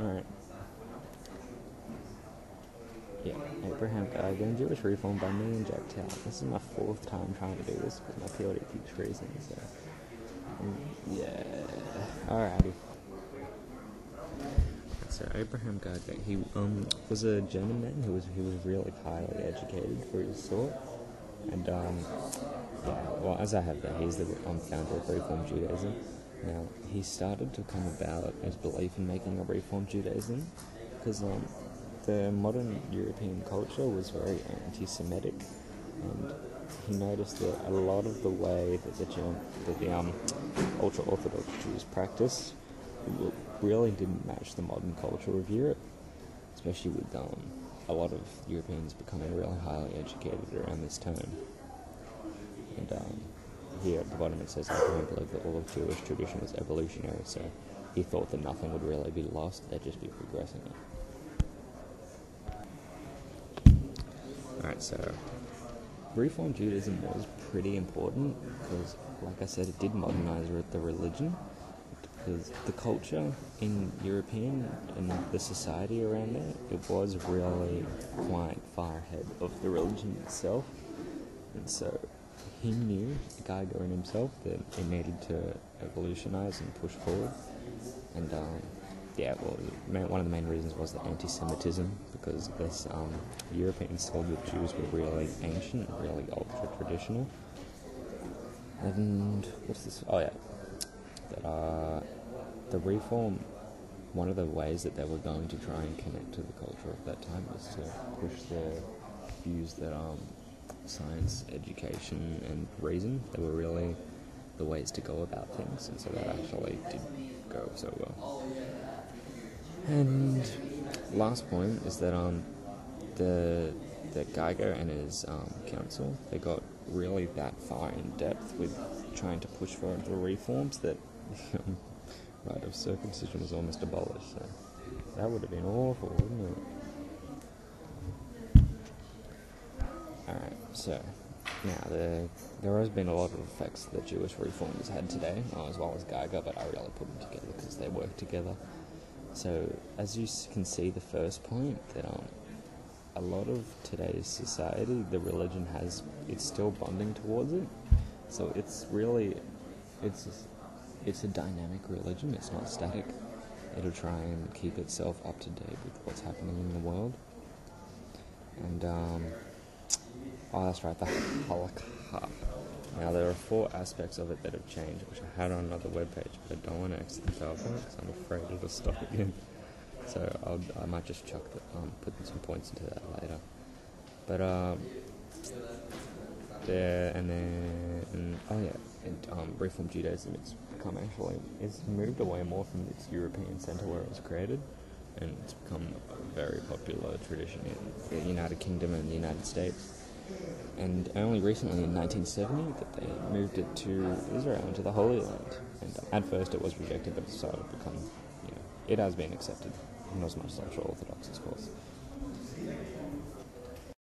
Alright. Yeah, Abraham Geiger, Jewish Reform by me and Jack Tower. This is my fourth time trying to do this because my PLD keeps freezing, so... yeah... Alrighty. So Abraham Geiger, he was a German man who was really highly educated for his sort. And, as I have that, he's the founder of Reform Judaism. Now, he started to come about his belief in making a Reform Judaism because the modern European culture was very anti-Semitic, and he noticed that a lot of the way that the ultra-Orthodox Jews practice really didn't match the modern culture of Europe, especially with a lot of Europeans becoming really highly educated around this time. And here at the bottom it says Abraham believed that all of Jewish tradition was evolutionary, so he thought that nothing would really be lost, they'd just be progressing it. Alright, so Reform Judaism was pretty important because, like I said, it did modernize the religion, because the culture in European and the society around there, it was really quite far ahead of the religion itself. And so he knew, Geiger in himself, that it needed to evolutionize and push forward. And one of the main reasons was the anti-Semitism, because this Europeans told that Jews were really ancient, really ultra-traditional. And what's this? Oh yeah, that the Reform, one of the ways that they were going to try and connect to the culture of that time was to push their views that science, education, and reason, they were really the ways to go about things, and so that actually did go so well. And last point is that that Geiger and his council, they got really that far in depth with trying to push for the reforms that right of circumcision was almost abolished. So that would have been awful, wouldn't it? Alright, so now there has been a lot of effects that Jewish reformers had today, as well as Geiger, but I really put them together because they work together. So as you can see, the first point, that a lot of today's society, the religion it's still bonding towards it. So it's a dynamic religion. It's not static. It'll try and keep itself up to date with what's happening in the world. And that's right, the halakha. Now there are 4 aspects of it that have changed, which I had on another webpage, but I don't want to accidentally go over because I'm afraid it'll stop again. So I might just put some points into that later. But Reform Judaism, it's moved away more from its European centre where it was created, and it's become a very popular tradition in the United Kingdom and the United States. And only recently, in 1970, that they moved it to Israel, into the Holy Land. And at first it was rejected, but it started to become, it has been accepted. Not as much as ultra-Orthodox, of course.